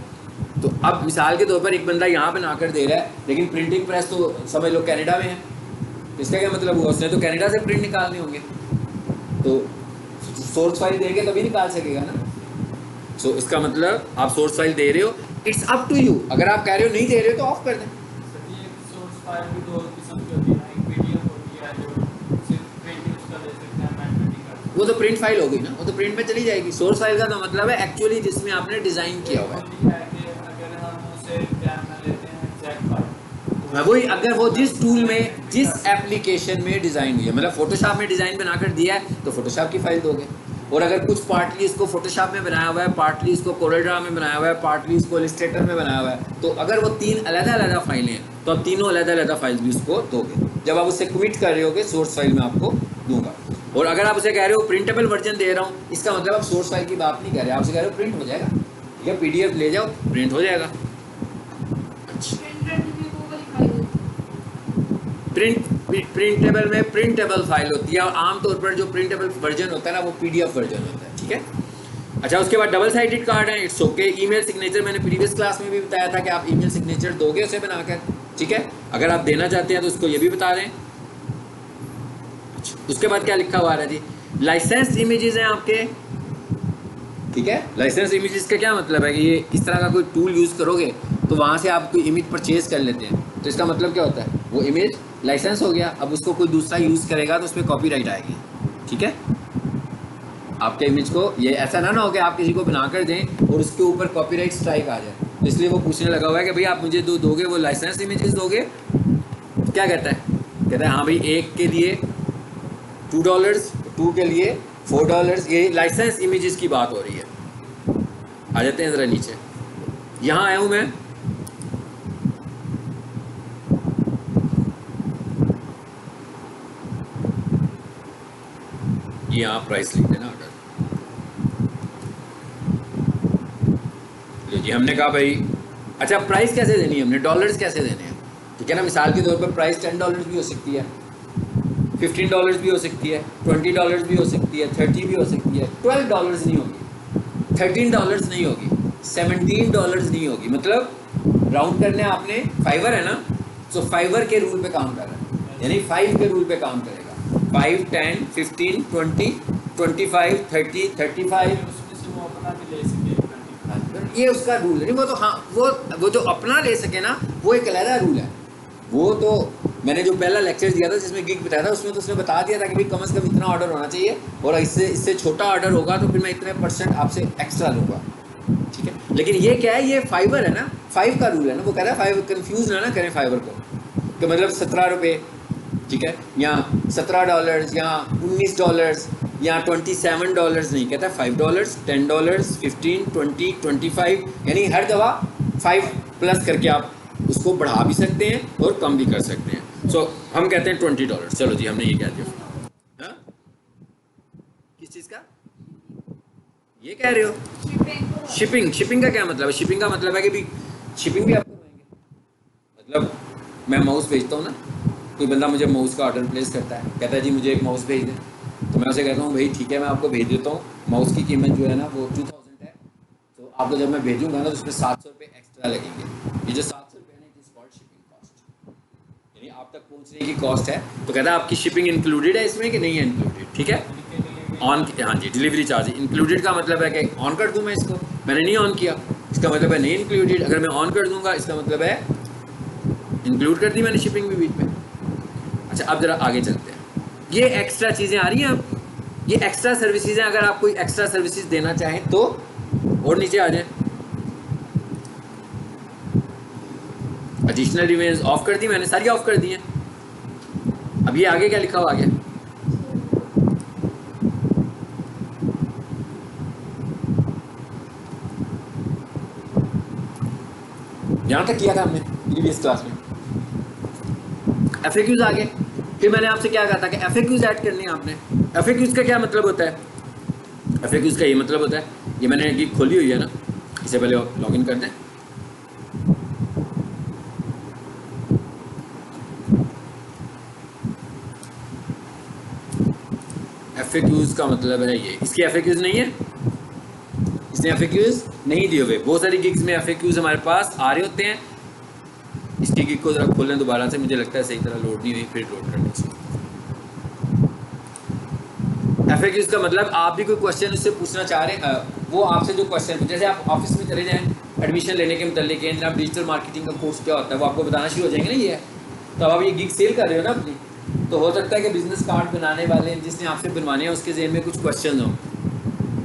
Speaker 1: तो अब मिसाल के तौर पर एक बंदा यहाँ बना कर दे रहा है लेकिन प्रिंटिंग प्रेस तो समझ लो कनाडा में है, इसका क्या मतलब हुआ, उसने तो कनाडा से प्रिंट निकालने होंगे, तो सोर्स फाइल देंगे तभी निकाल सकेगा ना। सो इसका मतलब आप सोर्स फाइल दे रहे हो, इट्स अप टू यू। अगर आप कह रहे हो नहीं दे रहे हो तो ऑफ कर दें।
Speaker 2: सोर्स फाइल भी दो किस्म की होती है, एक पीडीएफ होती है जो सिर्फ प्रिंट उसका ले सकते हैं, मैनुअली कर,
Speaker 1: वो तो प्रिंट फाइल हो गई ना, वो तो प्रिंट में चली जाएगी। सोर्स फाइल का तो मतलब है एक्चुअली जिसमें आपने डिजाइन किया हुआ है।
Speaker 2: अगर हम उसे क्या लेते हैं एग्जैक्ट फाइल,
Speaker 1: वही अगर वो जिस टूल में जिस एप्लीकेशन में डिज़ाइन हुई है, मतलब फोटोशॉप में डिज़ाइन बनाकर दिया है तो फोटोशॉप की फाइल दोगे, और अगर कुछ पार्टली इसको फोटोशॉप में बनाया हुआ है, पार्टली इसको कोरेड्रा में बनाया हुआ है, पार्टली इसको इलस्ट्रेटर में बनाया हुआ है, तो अगर वो तीन अलग-अलग फाइलें हैं तो आप तीनों अलग-अलग फाइल्स भी उसको दोगे। जब आप उससे कमिट कर रहे होगे सोर्स फाइल में आपको दूंगा। और अगर आप उसे कह रहे हो प्रिंटेबल वर्जन दे रहा हूँ, इसका मतलब आप सोर्स फाइल की बात नहीं कर रहे, आप उसे कह रहे हो प्रिंट हो जाएगा, ठीक है, पीडीएफ ले जाओ प्रिंट हो जाएगा। प्रिंटेबल में प्रिंटेबल फाइल होती है, और आमतौर पर जो प्रिंटेबल वर्जन होता है ना वो पीडीएफ वर्जन होता है, ठीक है। अच्छा, उसके बाद डबल साइडेड कार्ड है, इट्स ओके। ईमेल सिग्नेचर मैंने प्रीवियस क्लास में भी बताया था कि आप ईमेल सिग्नेचर दोगे उसे बनाकर, ठीक है। अगर आप देना चाहते हैं तो उसको ये भी बता दें। उसके बाद क्या लिखा हुआ है जी, लाइसेंस इमेजेस हैं आपके, ठीक है। लाइसेंस इमेजेस का क्या मतलब है कि ये इस तरह का कोई टूल यूज़ करोगे तो वहाँ से आप कोई इमेज परचेज कर लेते हैं, तो इसका मतलब क्या होता है, वो इमेज लाइसेंस हो गया। अब उसको कोई दूसरा यूज़ करेगा तो उसमें कॉपीराइट आएगी, ठीक है। आपके इमेज को ये ऐसा ना हो कि आप किसी को बनाकर दें और उसके ऊपर कॉपीराइट स्ट्राइक आ जाए, तो इसलिए वो पूछने लगा हुआ है कि भाई आप मुझे दोगे वो लाइसेंस इमेजेस दोगे। क्या कहता है, कहता है हाँ भाई, एक के लिए $2, 2 के लिए $4, ये लाइसेंस इमेजेस की बात हो रही है। आ जाते हैं ज़रा नीचे, यहाँ आया हूँ मैं, ये यहाँ प्राइस लिख देना ऑर्डर। जी हमने कहा भाई, अच्छा प्राइस कैसे देनी है हमने, डॉलर्स कैसे देने हैं, ठीक है ना। मिसाल के तौर पर प्राइस $10 भी हो सकती है, $15 भी हो सकती है, $20 भी हो सकती है, 30 भी हो सकती है, $12 नहीं होगी, $13 नहीं होगी, $17 नहीं होगी। मतलब राउंड करने आपने, फाइवर है ना, तो फाइवर के रूल पे काम कर रहा है, यानी 5 के रूल पे काम करेगा। 5, 10, 15, 20, 25, 30, 35,
Speaker 2: उसमें से वो अपना भी ले सके,
Speaker 1: ये उसका रूल है। वो तो हाँ, वो जो अपना ले सके ना, वो एक अलग रूल है। वो तो मैंने जो पहला लेक्चर दिया था जिसमें गिग बताया था, उसमें तो उसने बता दिया था कि भाई कम से कम इतना ऑर्डर होना चाहिए, और इससे छोटा ऑर्डर होगा तो फिर मैं इतने % आपसे एक्स्ट्रा लूँगा, ठीक है। लेकिन ये क्या है, ये फाइबर है ना, 5 का रूल है ना। वो कह रहा है फाइव, कन्फ्यूज़ ना करें फाइबर को, कि मतलब ₹17, ठीक है, या $17 या $19 या $27 नहीं, कहता है $5, $10, 15, 20, 25, यानी हर दफ़ा 5 प्लस करके आप उसको बढ़ा भी सकते हैं और कम भी कर सकते हैं। सो हम कहते हैं $20। चलो जी, हमने ये कह दिया। हाँ, किस चीज़ का ये कह रहे हो, शिपिंग का क्या मतलब है। शिपिंग का मतलब है कि भी शिपिंग भी आप करवाएंगे। मतलब मैं माउस भेजता हूँ ना, कोई बंदा मुझे माउस का ऑर्डर प्लेस करता है, कहता है जी मुझे एक माउस भेज दें, तो मैं उसे कहता हूँ भाई ठीक है, मैं आपको भेज देता हूँ। माउस की कीमत जो है ना वो 2000 है, तो आपको जब मैं भेजूंगा ना तो उसमें ₹700 एक्स्ट्रा लगेंगे। ये जो ₹700 है ना, it is called shipping cost, यानी आप तक पहुँचने की कॉस्ट है। तो कहता है आपकी शिपिंग इंक्लूडेड है इसमें कि नहीं है इंक्लूडेड, ठीक है। ऑन, हाँ जी, डिलीवरी चार्ज इंक्लूडेड का मतलब है कि ऑन कर दूँ मैं इसको, मैंने नहीं ऑन किया, इसका मतलब है नहीं इंक्लूडेड। अगर मैं ऑन कर दूँगा इसका मतलब है इंक्लूड कर दी मैंने शिपिंग भी बीच में। अच्छा, अब ज़रा आगे चलते हैं। ये एक्स्ट्रा चीज़ें आ रही हैं, अब ये एक्स्ट्रा सर्विसेज हैं। अगर आप कोई एक्स्ट्रा सर्विसेज देना चाहें तो, और नीचे आ जाए, एडिशनल रिवेन्यूज ऑफ कर दी मैंने, सारी ऑफ कर दी हैं। अब ये आगे क्या लिखा हुआ आ गया, यहाँ तक किया था हमने प्रीवियस क्लास में। FAQs आ गए। फिर मैंने आपसे क्या कहा था कि FAQs ऐड करनी है आपने। FAQs का क्या मतलब होता है, FAQs का ये मतलब होता है ये मैंने गिग खोली हुई है ना, इससे पहले लॉगिन कर दें। FAQs का मतलब है ये, इसके FAQs नहीं है, इसने FAQs नहीं दिए हुए। बहुत सारी गिग्स में FAQs हमारे पास आ रहे होते हैं। इसकी गिग को जरा खोलें दोबारा से, मुझे लगता है सही तरह लोड नहीं हुई, फिर लोड करनी चाहिए। FAQs का मतलब आप भी कोई क्वेश्चन उससे पूछना चाह रहे हैं, वो आपसे जो क्वेश्चन, जैसे आप ऑफिस में चले जाएं एडमिशन लेने के मतलब कि आप डिजिटल मार्केटिंग का कोर्स क्या होता है वो आपको बताना शुरू हो जाएंगे ना। ये है तो अब आप ये गिग सेल कर रहे हो ना अपनी, तो हो सकता है कि बिजनेस कार्ड बनाने वाले जिसने आपसे बनवाने हैं उसके जेहन में कुछ क्वेश्चन हों।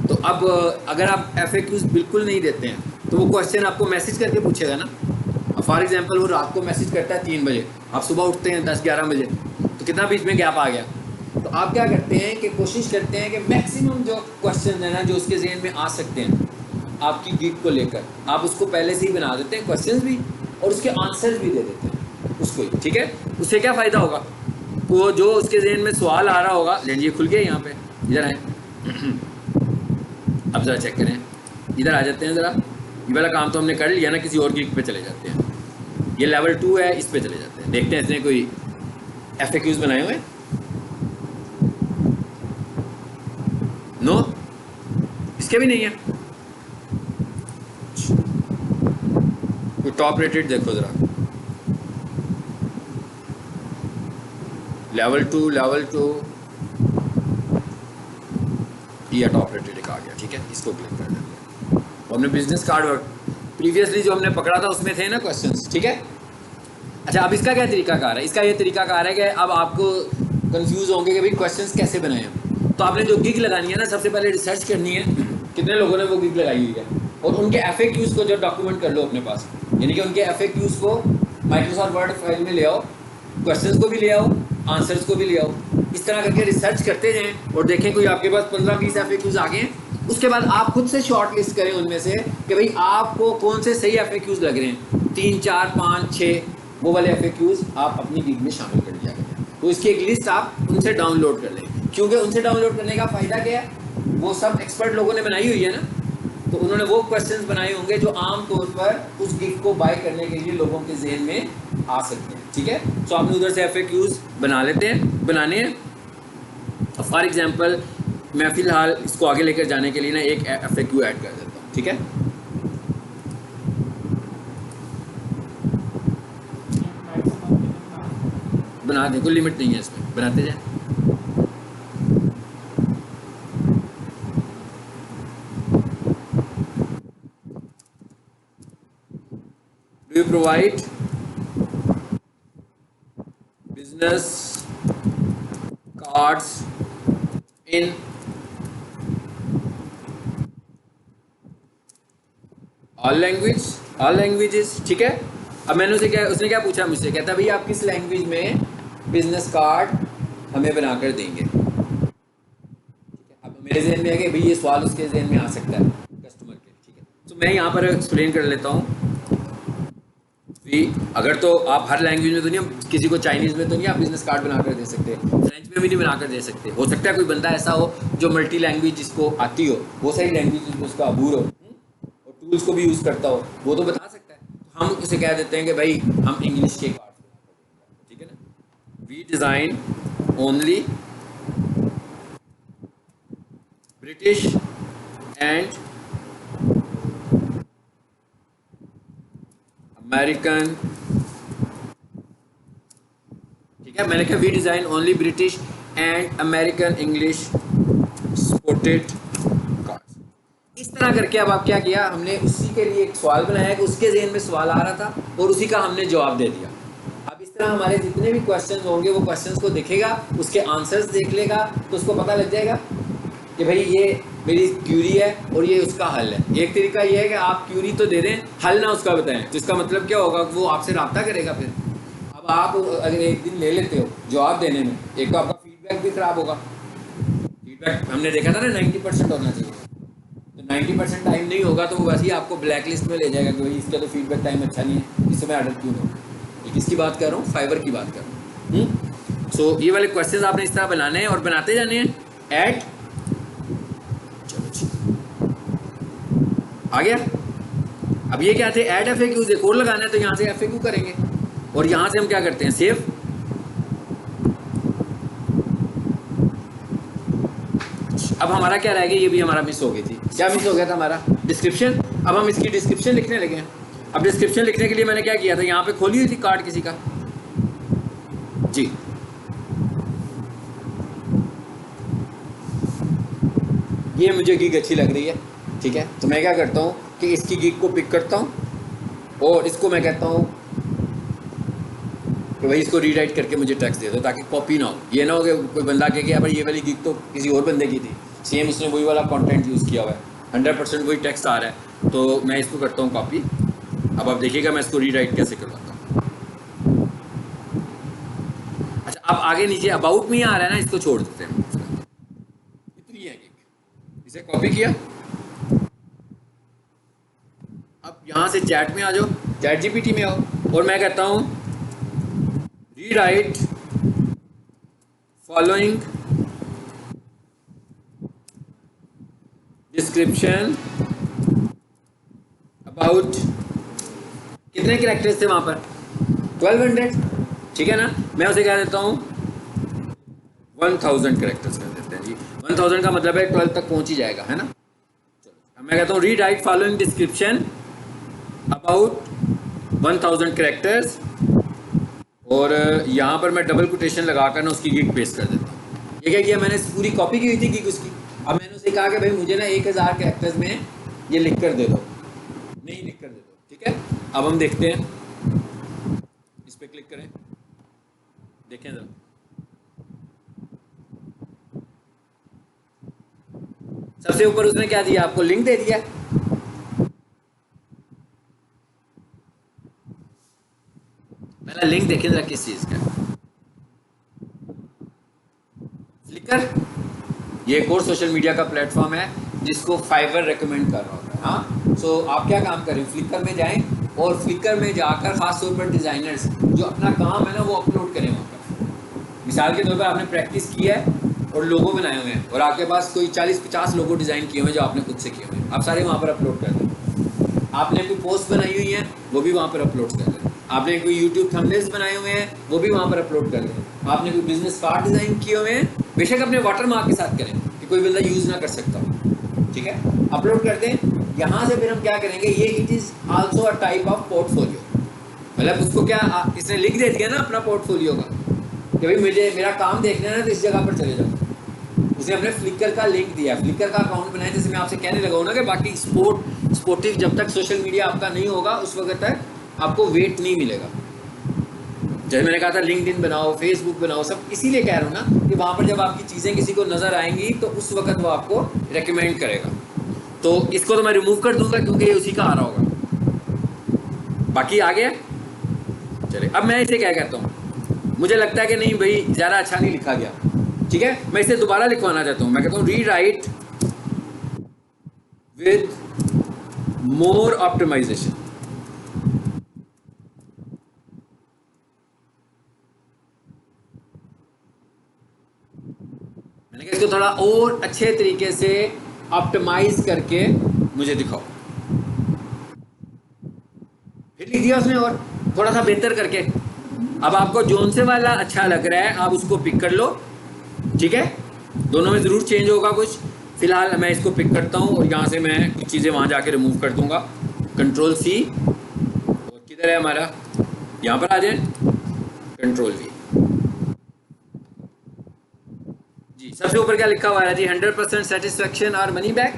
Speaker 1: तो अब अगर आप FAQs बिल्कुल नहीं देते हैं तो वो क्वेश्चन आपको मैसेज करके पूछेगा ना। फॉर एग्जांपल वो रात को मैसेज करता है 3 बजे, आप सुबह उठते हैं 10-11 बजे, तो कितना बीच में गैप आ गया। तो आप क्या करते हैं कि कोशिश करते हैं कि मैक्सिमम जो क्वेश्चन है ना जो उसके जेहन में आ सकते हैं आपकी गिग को लेकर, आप उसको पहले से ही बना देते हैं क्वेश्चंस भी, और उसके आंसर्स भी दे देते हैं उसको ही, ठीक है। उससे क्या फ़ायदा होगा, वो जो उसके जेहन में सवाल आ रहा होगा, लेकिन ये खुल गया यहाँ पे, इधर आए अब ज़रा चेक करें, इधर आ जाते हैं ज़रा। ये वाला काम तो हमने कर लिया ना, किसी और गिग पे चले जाते हैं। ये लेवल 2 है, इस पे चले जाते हैं, देखते हैं इसने कोई FAQs बनाए हुए। नो, इसके भी नहीं है। तो टॉप रेटेड देखो ज़रा, लेवल 2 ये टॉप रेटेड एक आ गया, ठीक है। इसको क्लिक कर देते हैं। तो हमने बिजनेस कार्ड वर्क प्रीवियसली जो हमने पकड़ा था उसमें थे ना क्वेश्चंस, ठीक है। अच्छा, अब इसका क्या तरीकाकार है, इसका ये तरीकाकार है कि अब आपको कंफ्यूज होंगे कि भाई क्वेश्चंस कैसे बनाए हैं। तो आपने जो गिग लगानी है ना, सबसे पहले रिसर्च करनी है कितने लोगों ने वो गिग लगाई हुई है, और उनके FAQs को जो डॉक्यूमेंट कर लो अपने पास, यानी कि उनके FAQs को माइक्रोसॉफ्ट वर्ड फाइल में ले आओ, क्वेश्चंस को भी ले आओ, आंसर्स को भी ले आओ। इस तरह करके रिसर्च करते जाएं और देखें कोई आपके पास 15-20 FAQs आ गए हैं। उसके बाद आप खुद से शॉर्ट लिस्ट करें उनमें से कि भाई आपको कौन से सही FAQs लग रहे हैं, 3, 4, 5, 6 वो वाले FAQs आप अपनी गिग में शामिल कर दिया करें। तो इसकी एक लिस्ट आप उनसे डाउनलोड कर लें, क्योंकि उनसे डाउनलोड करने का फ़ायदा क्या है, वो सब एक्सपर्ट लोगों ने बनाई हुई है ना, तो उन्होंने वो क्वेश्चंस बनाए होंगे जो आम तौर पर उस गिग को बाय करने के लिए लोगों के जहन में आ सकते हैं, ठीक है। तो आपने उधर से FAQs बनाने हैं। फॉर एग्जांपल मैं फ़िलहाल इसको आगे लेकर जाने के लिए ना एक FAQ ऐड कर देता हूँ, ठीक है। बना दें, कोई लिमिट नहीं है इसमें, बनाते जाएं। Do you provide business cards in all languages, ठीक है। अब मैंने उसने क्या पूछा मुझसे, कहता भाई आप किस लैंग्वेज में बिजनेस कार्ड हमें बनाकर देंगे, ठीक है। अब मेरे जहन में है कि भाई ये सवाल उसके जहन में आ सकता है कस्टमर के, ठीक है। तो मैं यहाँ पर एक्सप्लेन कर लेता हूँ। अगर तो आप हर लैंग्वेज में तो नहीं, किसी को चाइनीज़ में तो नहीं आप बिजनेस कार्ड बना कर दे सकते, फ्रेंच में भी नहीं बना कर दे सकते। हो सकता है कोई बंदा ऐसा हो जो मल्टी लैंग्वेज जिसको आती हो, बहुत सारी लैंग्वेज जिसको उसका अबूर हो और टूल्स को भी यूज़ करता हो, वो तो बता सकता है। तो हम उसे कह देते हैं कि भाई हम इंग्लिश के कार्ड, ठीक है ना। We design only British and American, ठीक है। मैंने कहा we design only British and American English sported cards. इस तरह करके अब आप क्या किया, हमने उसी के लिए एक सवाल बनाया कि उसके ज़हन में सवाल आ रहा था और उसी का हमने जवाब दे दिया। अब इस तरह हमारे जितने भी क्वेश्चंस होंगे वो क्वेश्चंस को देखेगा, उसके आंसर्स देख लेगा, तो उसको पता लग जाएगा कि भाई ये मेरी क्यूरी है और ये उसका हल है। एक तरीका ये है कि आप क्यूरी तो दे दें, हल ना उसका बताएं, तो इसका मतलब क्या होगा, वो आपसे रब्ता करेगा। फिर अब आप अगर एक दिन ले लेते हो जवाब देने में, एक तो आपका फीडबैक भी ख़राब होगा। फीडबैक हमने देखा था ना 90% होना चाहिए, तो 90% टाइम नहीं होगा तो वो वैसे ही आपको ब्लैक लिस्ट में ले जाएगा कि भाई इसका तो फीडबैक टाइम अच्छा नहीं है, इससे मैं ऑर्डर क्यों दूँ। ये किसकी बात कर रहा हूँ, फाइवर की बात कर रहा हूँ। सो ये वाले क्वेश्चन आपने इस तरह बनाने हैं और बनाते जाने हैं। आ गया। अब ये क्या थे, ऐड FAQs, एक और लगाना है तो यहाँ से FAQ करेंगे और यहाँ से हम क्या करते हैं, सेव। अब हमारा क्या रह गया, ये भी हमारा मिस हो गई थी। क्या मिस हो गया था हमारा, डिस्क्रिप्शन। अब हम इसकी डिस्क्रिप्शन लिखने लगे हैं। अब डिस्क्रिप्शन लिखने के लिए मैंने क्या किया था, यहाँ पे खोली हुई थी कार्ड किसी का जी। ये मुझे गिग अच्छी लग रही है, ठीक है, तो मैं क्या करता हूँ कि इसकी गिग को पिक करता हूँ और इसको मैं कहता हूँ कि भाई इसको रीराइट करके मुझे टेक्स्ट दे दो, ताकि कॉपी ना हो। ये ना हो कि कोई बंदा कहे कि यार ये वाली गिग तो किसी और बंदे की थी, सेम उसने वही वाला कंटेंट यूज़ किया हुआ है, 100% वही टेक्स्ट आ रहा है, तो मैं इसको करता हूँ कॉपी। अब आप देखिएगा मैं इसको रीराइट कैसे करवाता हूँ। अच्छा, अब आगे नीचे अबाउट में आ रहा है ना, इसको छोड़ देते हैं। इतनी है गिग, इसे कॉपी किया। अब यहाँ से चैट में आ जाओ, चैट GPT में आओ और मैं कहता हूँ रीराइट फॉलोइंग डिस्क्रिप्शन अबाउट, कितने कैरेक्टर्स थे वहाँ पर, 1200, ठीक है ना। मैं उसे कह देता हूँ 1000 कैरेक्टर्स कर देते हैं जी। 1000 का मतलब है 12 तक पहुँच ही जाएगा, है ना। चलो मैं कहता हूँ rewrite following description about 1000 characters और यहाँ पर मैं डबल कोटेशन लगाकर ना उसकी गिग पेस्ट कर देता हूँ। ये क्या किया मैंने, पूरी कॉपी की हुई थी गिग उसकी। अब मैंने उसे कहा कि भाई मुझे ना 1000 कैरेक्टर्स में ये लिख कर दे दो, नहीं लिख कर दे दो, ठीक है। अब हम देखते हैं, इस पर क्लिक करें, देखें जरा, सबसे ऊपर उसने क्या दिया आपको, लिंक दे दिया। पहला लिंक देखें जरा किस चीज का, फ्लिकर। ये एक और सोशल मीडिया का प्लेटफॉर्म है जिसको फाइवर रेकमेंड कर रहा होता है। हाँ, सो आप क्या काम करें, फ्लिकर में जाएं और फ्लिकर में जाकर खास तौर पर डिज़ाइनर्स जो अपना काम है ना वो अपलोड करें वहाँ पर। मिसाल के तौर पर आपने प्रैक्टिस की है और लोगो बनाए हुए हैं और आपके पास कोई 40-50 लोगो डिज़ाइन किए हुए हैं जो आपने खुद से किए हुए हैं, आप सारे वहाँ पर अपलोड कर दें। आपने कोई पोस्ट बनाई हुई है वो भी वहाँ पर अपलोड कर दें। आपने कोई यूट्यूब थंबनेल्स बनाए हुए हैं वो भी वहाँ पर अपलोड कर दें। आपने कोई बिजनेस कार्ड डिज़ाइन किए हुए हैं, बेशक अपने वाटर मार्क के साथ करें कि कोई बंदा यूज़ ना कर सकता हो, ठीक है, अपलोड कर दें। यहाँ से फिर हम क्या करेंगे, ये it is also a type of portfolio. मतलब उसको क्या इसने लिख दे दिया ना अपना पोर्टफोलियो का कि भाई मुझे मेरा काम देखना है ना तो इस जगह पर चले जाओ। उसने अपने फ्लिकर का लिंक दिया, फ्लिकर का अकाउंट बनाया। जैसे मैं आपसे कहने लगा हूँ ना कि बाकी स्पोर्टिव जब तक सोशल मीडिया आपका नहीं होगा उस वक्त तक आपको वेट नहीं मिलेगा। जैसे मैंने कहा था लिंक्डइन बनाओ, फेसबुक बनाओ, सब इसीलिए कह रहा हूँ ना कि वहाँ पर जब आपकी चीज़ें किसी को नज़र आएंगी तो उस वक्त वो आपको रेकमेंड करेगा। तो इसको तो मैं रिमूव कर दूंगा क्योंकि ये उसी का आ रहा होगा। बाकी आ गया, चले। अब मैं इसे क्या कहता हूँ, मुझे लगता है कि नहीं भाई ज़्यादा अच्छा नहीं लिखा गया, ठीक है, मैं इसे दोबारा लिखवाना चाहता हूँ। मैं कहता हूँ रीराइट विद मोर ऑप्टिमाइजेशन। मैंने कहा इसको थोड़ा और अच्छे तरीके से ऑप्टिमाइज करके मुझे दिखाओ। फिर लिख दिया उसने और थोड़ा सा बेहतर करके। अब आपको जोन से वाला अच्छा लग रहा है आप उसको पिक कर लो, ठीक है, दोनों में ज़रूर चेंज होगा कुछ। फिलहाल मैं इसको पिक करता हूँ और यहाँ से मैं कुछ चीज़ें वहाँ जाके रिमूव कर दूँगा, Ctrl+C। और किधर है हमारा, यहाँ पर आ जाए, Ctrl+V। जी सबसे ऊपर क्या लिखा हुआ है जी, 100% सेटिस्फेक्शन और मनी बैक।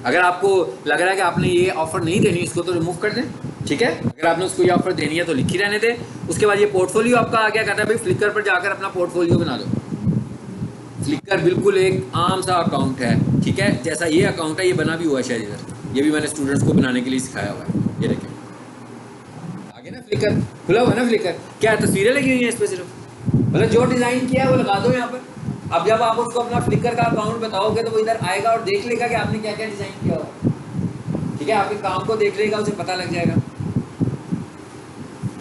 Speaker 1: अगर आपको लग रहा है कि आपने ये ऑफर नहीं देनी इसको तो रिमूव कर दें, ठीक है। अगर आपने उसको ये ऑफर देनी है तो लिखी रहने दें। उसके बाद ये पोर्टफोलियो आपका आ गया, कहता है भाई फ्लिकर पर जाकर अपना पोर्टफोलियो बना लो। फ्लिकर बिल्कुल एक आम सा अकाउंट है, ठीक है, जैसा ये अकाउंट है ये बना भी हुआ है शायद इधर, ये भी मैंने स्टूडेंट्स को बनाने के लिए सिखाया हुआ है। ये देखें आगे ना फ्लिकर खुला हुआ है ना, फ्लिकर क्या है, तस्वीरें लगी हुई हैं इस पर सिर्फ, मतलब जो डिज़ाइन किया है वो लगा दो यहाँ पर। अब जब आप उसको अपना फ्लिकर का अकाउंट बताओगे तो वो इधर आएगा और देख लेगा कि आपने क्या क्या डिज़ाइन किया हुआ, ठीक है, आपके काम को देख लेगा, उसे पता लग जाएगा।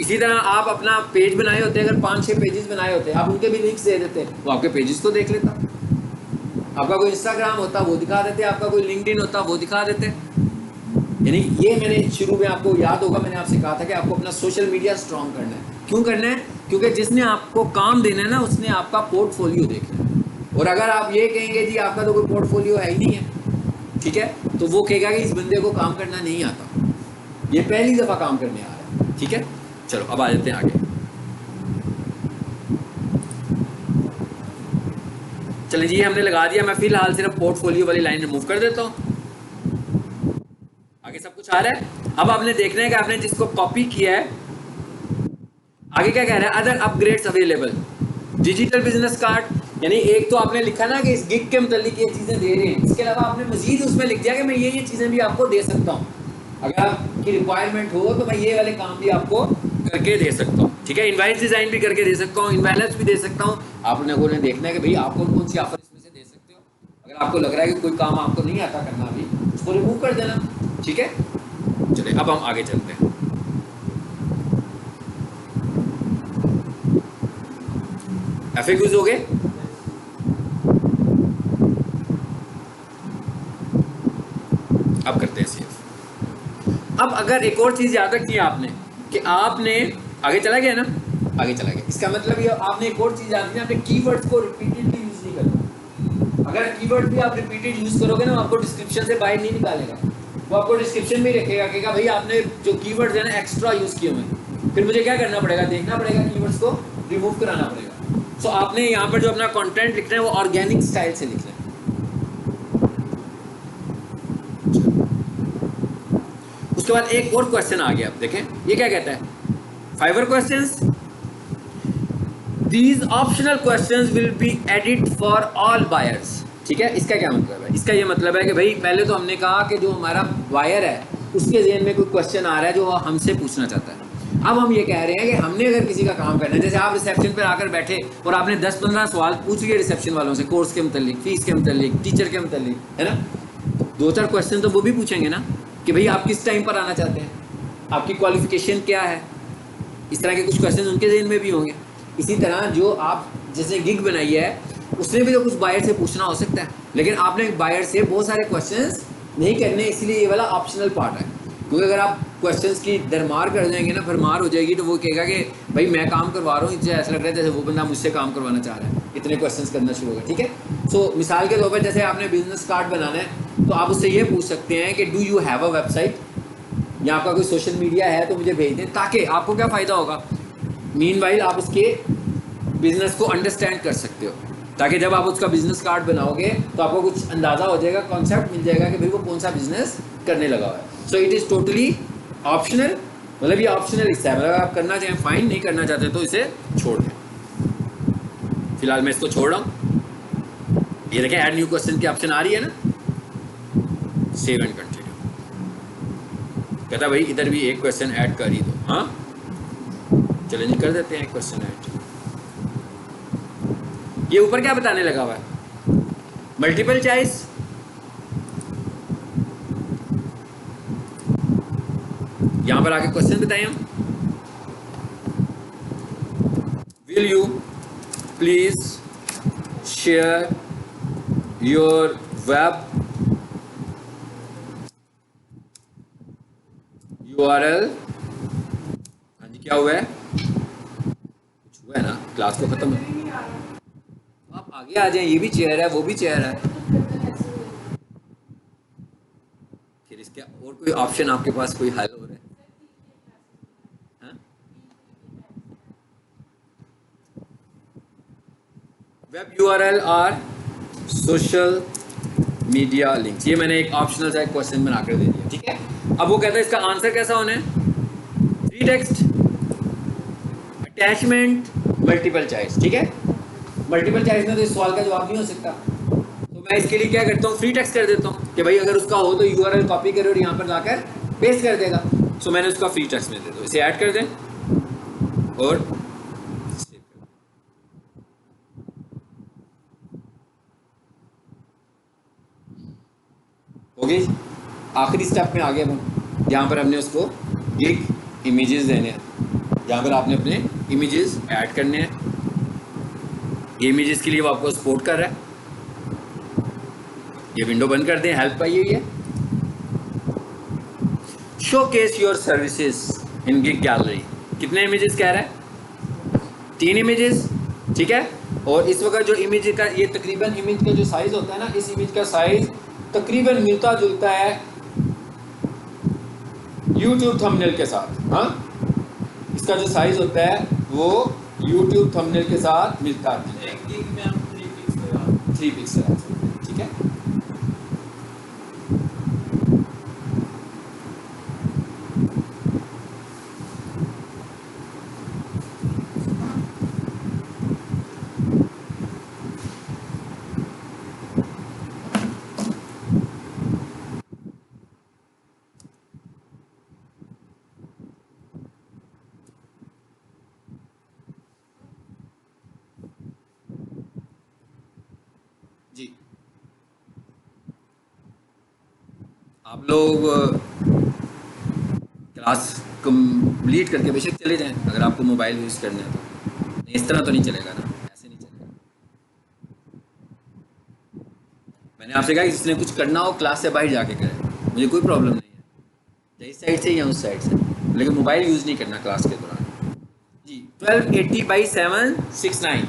Speaker 1: इसी तरह आप अपना पेज बनाए होते हैं, अगर 5-6 पेजेस बनाए होते हैं, आप उनके भी लिंक्स दे देते हैं, वो आपके पेजेस को देख लेता। आपका कोई इंस्टाग्राम होता वो दिखा देते, आपका कोई लिंक्डइन होता वो दिखा देते, यानी ये मैंने शुरू में, आपको याद होगा मैंने आपसे कहा था कि आपको अपना सोशल मीडिया स्ट्रॉन्ग करना है। क्यों करना है? क्योंकि जिसने आपको काम देना है ना, उसने आपका पोर्टफोलियो देखना है। और अगर आप ये कहेंगे जी आपका तो कोई पोर्टफोलियो है ही नहीं है, ठीक है, तो वो कहेगा कि इस बंदे को काम करना नहीं आता, ये पहली दफ़ा काम करने आ रहा है, ठीक है। चलो अब आ जाते हैं आगे। चलिए जी, हमने लगा दिया। मैं फिलहाल सिर्फ पोर्टफोलियो वाली लाइन रिमूव कर देता हूँ। आगे सब कुछ आ रहा है। अब आपने देखना है कि आपने जिसको कॉपी किया है, आगे क्या कह रहा है, other upgrades available, digital business card, यानी एक तो आपने लिखा ना कि इस गिग के मतलब ये चीज़ें दे रहे हैं, इसके अलावा आपने मजीद उसमें लिख दिया कि मैं ये चीज़ें भी आपको दे सकता हूँ, अगर आपकी रिक्वायरमेंट हो तो मैं ये वाले काम भी आपको करके दे सकता हूँ, ठीक है। इनवाइस डिज़ाइन भी करके दे सकता हूँ, इनवाइस भी दे सकता हूँ। आपने को देखना है कि भाई आप कौन कौन सी ऑफर इसमें से दे सकते हो। अगर आपको लग रहा है कि कोई काम आपको नहीं आता करना अभी, उसको रिमूव कर देना, ठीक है। चलिए अब हम आगे चलते हैं। FAQs हो गए। अब करते हैं सेव। अब अगर एक और चीज याद रखनी है आपने कि आपने आगे चला गया ना, आगे चला गया, इसका मतलब ये आपने एक और चीज याद रखनी है, आपने कीवर्ड्स को रिपीटेडली यूज नहीं करना। अगर कीवर्ड भी आप रिपीटेड यूज करोगे ना, आपको डिस्क्रिप्शन से बाहर नहीं निकालेगा, वो आपको डिस्क्रिप्शन में रखेगा, कहेगा भाई आपने जो कीवर्ड्स है ना एक्स्ट्रा यूज किए हुए, फिर मुझे क्या करना पड़ेगा, देखना पड़ेगा, कीवर्ड्स को रिमूव कराना पड़ेगा। सो आपने यहाँ पर जो अपना कंटेंट लिखना है वो ऑर्गेनिक स्टाइल से लिखना है। उसके बाद एक और क्वेश्चन आ गया, आप देखें ये क्या कहता है, Fiverr questions, these optional questions will be edit for all buyers, ठीक है। इसका क्या मतलब है? इसका ये मतलब है कि भाई पहले तो हमने कहा कि जो हमारा बायर है उसके ज़हन में कोई क्वेश्चन आ रहा है जो वो हमसे पूछना चाहता है। अब हम ये कह रहे हैं कि हमने अगर किसी का काम करना है, जैसे आप रिसेप्शन पर आकर बैठे और आपने 10-15 सवाल पूछ लिए रिसेप्शन वालों से, कोर्स के मतलब, फीस के मतलब, टीचर के मतलब, है ना, 2-4 क्वेश्चन तो वो भी पूछेंगे ना कि भाई आप किस टाइम पर आना चाहते हैं, आपकी क्वालिफिकेशन क्या है, इस तरह के कुछ क्वेश्चन उनके ज़हन में भी होंगे। इसी तरह जो आप जैसे गिग बनाई है उसने भी तो कुछ बायर से पूछना हो सकता है, लेकिन आपने बायर से बहुत सारे क्वेश्चंस नहीं करने, इसलिए ये वाला ऑप्शनल पार्ट है। क्योंकि अगर आप क्वेश्चंस की दरमार कर देंगे ना, भरमार हो जाएगी, तो वो कहेगा कि भाई मैं काम करवा रहा हूँ, इससे ऐसा लग रहा है जैसे वो बंदा मुझसे काम करवाना चाह रहा है, इतने क्वेश्चंस करना शुरू होगा, ठीक है। सो मिसाल के तौर पर जैसे आपने बिजनेस कार्ड बनाना है तो आप उससे ये पूछ सकते हैं कि do you have a website, या आपका कोई सोशल मीडिया है तो मुझे भेज दें, ताकि आपको क्या फ़ायदा होगा, मीनवाइल आप उसके बिजनेस को अंडरस्टैंड कर सकते हो, ताकि जब आप उसका बिजनेस कार्ड बनाओगे तो आपको कुछ अंदाज़ा हो जाएगा, कॉन्सेप्ट मिल जाएगा कि भाई वो कौन सा बिजनेस करने लगा हुआ है। So it is totally optional, मतलब ये ऑप्शनल हिस्सा है, मतलब आप करना चाहें फाइन, नहीं करना चाहते तो इसे छोड़ दें। फिलहाल मैं इसको छोड़ रहा हूँ। ये देखें ऐड न्यू क्वेश्चन की ऑप्शन आ रही है ना, सेव एंड कंटिन्यू, कहता भाई इधर भी एक क्वेश्चन ऐड कर ही दो। हाँ चलिए जी कर देते हैं एक क्वेश्चन ऐड। ये ऊपर क्या बताने लगा हुआ है, मल्टीपल चॉइस, यहां पर आके क्वेश्चन बताएं हम, will you please share your web URL। हाँ जी क्या हुआ है, कुछ हुआ है ना, क्लास को खत्म है, आप आगे आ जाएं, ये भी चेयर है वो भी चेयर है, फिर इसके और कोई ऑप्शन आपके पास कोई हल हो रहा है? वेब URL और सोशल मीडिया लिंक्स, ये मैंने एक ऑप्शनल सा एक क्वेश्चन बनाकर दे दिया, ठीक है। अब वो कहता है इसका आंसर कैसा होना है, free text, attachment, multiple choice, ठीक है। मल्टीपल चॉइस में तो इस सवाल का जवाब नहीं हो सकता, तो मैं इसके लिए क्या करता हूँ, फ्री टेक्स्ट कर देता हूँ कि भाई अगर उसका हो तो URL कॉपी करो और यहाँ पर जाकर पेस्ट कर देगा। सो मैंने उसका फ्री टेक्स्ट में दे दो, इसे ऐड कर दें और हो गई। आखिरी स्टेप में आ गए हम, जहाँ पर हमने उसको गिग इमेजेस देने हैं, जहाँ पर आपने अपने इमेजेस ऐड करने हैं। ये इमेजेस के लिए वो आपको सपोर्ट कर रहा है। ये विंडो बंद कर दें, हेल्प पाई हुई है। Showcase your services in gig gallery. कितने इमेजेस कह रहा है? 3 इमेजेस, ठीक है। और इस वक्त जो इमेज का ये तकरीबन इमेज का जो साइज होता है ना, इस इमेज का साइज तकरीबन मिलता जुलता है YouTube थंबनेल के साथ। हाँ, इसका जो साइज होता है वो YouTube थंबनेल के साथ मिलता है।
Speaker 2: 1 गिग में हम 3
Speaker 1: पिक्सल, ठीक है। जी, आप लोग क्लास कंप्लीट करके बेशक चले जाएं अगर आपको मोबाइल यूज़ करना है तो। इस तरह तो नहीं चलेगा ना, ऐसे नहीं चलेगा। मैंने आपसे कहा कि जिसने कुछ करना हो क्लास से बाहर जाके करे, मुझे कोई प्रॉब्लम नहीं है, या इस साइड से या उस साइड से, लेकिन मोबाइल यूज़ नहीं करना क्लास के दौरान। जी, 1280x769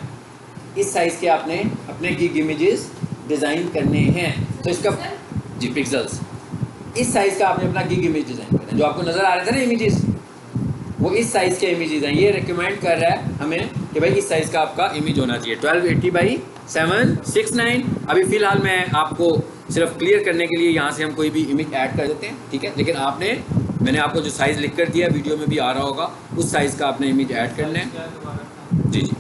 Speaker 1: इस साइज़ के आपने अपने गिग इमेजेस डिज़ाइन करने हैं। तो इसका जी पिक्सल्स, इस साइज़ का आपने अपना गिग इमेज डिज़ाइन करना है। जो आपको नज़र आ रहे थे ना इमेजेस, वो इस साइज़ के इमेजेस हैं। ये रिकमेंड कर रहा है हमें कि भाई इस साइज़ का आपका इमेज होना चाहिए। 1280x769। अभी फ़िलहाल मैं आपको सिर्फ क्लियर करने के लिए यहाँ से हम कोई भी इमेज ऐड कर देते हैं, ठीक है। लेकिन मैंने आपको जो साइज़ लिख कर दिया, वीडियो में भी आ रहा होगा, उस साइज़ का आपने इमेज ऐड करना है। जी जी,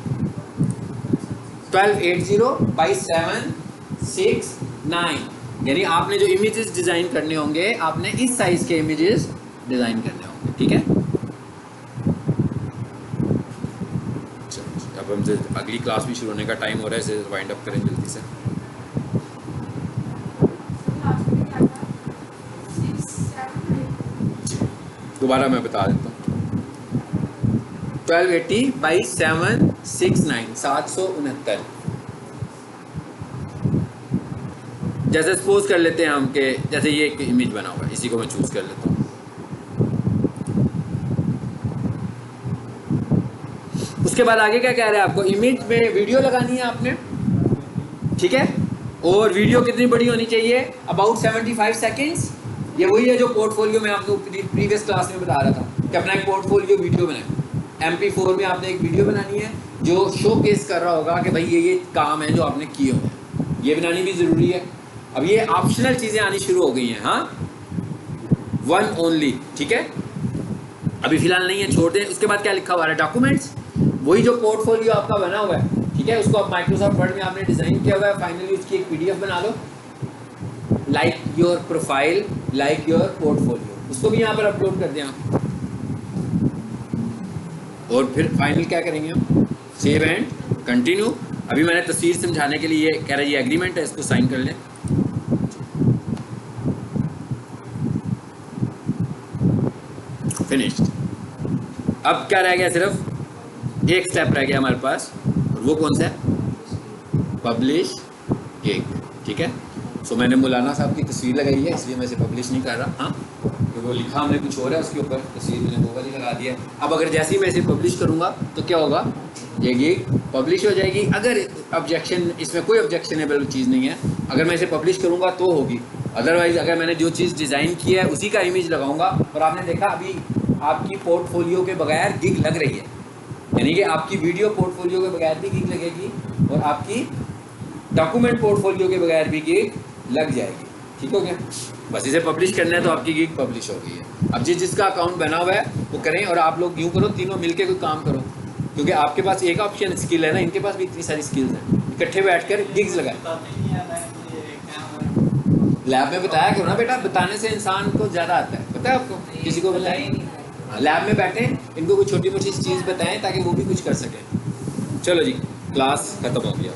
Speaker 1: 1280x769, यानी आपने जो इमेजेस डिज़ाइन करने होंगे आपने इस साइज़ के इमेजेस डिज़ाइन करने होंगे, ठीक है। अब हमसे अगली क्लास भी शुरू होने का टाइम हो रहा है, इसे वाइंड अप करें जल्दी से। दोबारा मैं बता देता हूँ, 1280x769, 769। जैसे सपोज कर लेते हैं हम कि जैसे ये एक इमेज बना हुआ है, इसी को मैं चूज़ कर लेता हूँ। उसके बाद आगे क्या कह रहा है आपको? इमेज में वीडियो लगानी है आपने, ठीक है। और वीडियो कितनी बड़ी होनी चाहिए? About 75 seconds. ये वही है जो पोर्टफोलियो में आपको प्रीवियस क्लास में बता रहा था कि अपना एक पोर्टफोलियो वीडियो बनाए। MP4 में आपने एक वीडियो बनानी है जो शो केस कर रहा होगा कि भाई ये काम है जो आपने किए हुए हैं, ये बनानी भी ज़रूरी है। अब ये ऑप्शनल चीज़ें आनी शुरू हो गई हैं, हाँ, 1 ओनली, ठीक है। अभी फ़िलहाल नहीं है, छोड़ दें। उसके बाद क्या लिखा हुआ है? डॉक्यूमेंट्स, वही जो पोर्टफोलियो आपका बना हुआ है, ठीक है, उसको आप माइक्रोसॉफ्ट वर्ड में आपने डिज़ाइन किया हुआ है, फाइनली उसकी एक PDF बना लो, like your profile, like your portfolio, उसको भी यहाँ पर अपलोड कर दें आप। और फिर फाइनल क्या करेंगे हम? Save and continue. अभी मैंने तस्वीर समझाने के लिए कह रहा है ये एग्रीमेंट है, इसको साइन कर लें। फिनिश्ड। अब क्या रह गया? सिर्फ एक स्टेप रह गया हमारे पास, और वो कौन सा है? पब्लिश गिग, ठीक है। सो मैंने मौलाना साहब की तस्वीर लगाई है, इसलिए मैं इसे पब्लिश नहीं कर रहा, हाँ, क्योंकि वो लिखा हमने कुछ और है उसके ऊपर, तस्वीर मैंने वो वाली लगा दिया है। अब अगर जैसे ही मैं इसे पब्लिश करूँगा तो क्या होगा? ये गिग पब्लिश हो जाएगी। अगर ऑब्जेक्शन, इसमें कोई ऑब्जेक्शनेबल चीज़ नहीं है, अगर मैं इसे पब्लिश करूँगा तो होगी। अदरवाइज़ अगर मैंने जो चीज़ डिज़ाइन की है उसी का इमेज लगाऊंगा, और आपने देखा अभी आपकी पोर्टफोलियो के बगैर गिग लग रही है, यानी कि आपकी वीडियो पोर्टफोलियो के बगैर भी गिग लगेगी और आपकी डॉक्यूमेंट पोर्टफोलियो के बगैर भी गिग लग जाएगी, ठीक हो गया। बस इसे पब्लिश करना है तो आपकी गिग पब्लिश हो गई है। अब जिसका अकाउंट बना हुआ है वो करें, और आप लोग यूँ करो, तीनों मिलके कोई काम करो, क्योंकि आपके पास एक ऑप्शन स्किल है ना, इनके पास भी इतनी सारी स्किल्स हैं। इकट्ठे बैठकर गिग्स लगाएं। लैब में बताया क्यों ना बेटा, बताने से इंसान को ज़्यादा आता है, पता है आपको, किसी को बताएं। लैब में बैठे इनको कोई छोटी मोटी चीज़ बताएं ताकि वो भी कुछ कर सकें। चलो जी, क्लास ख़त्म हो गया।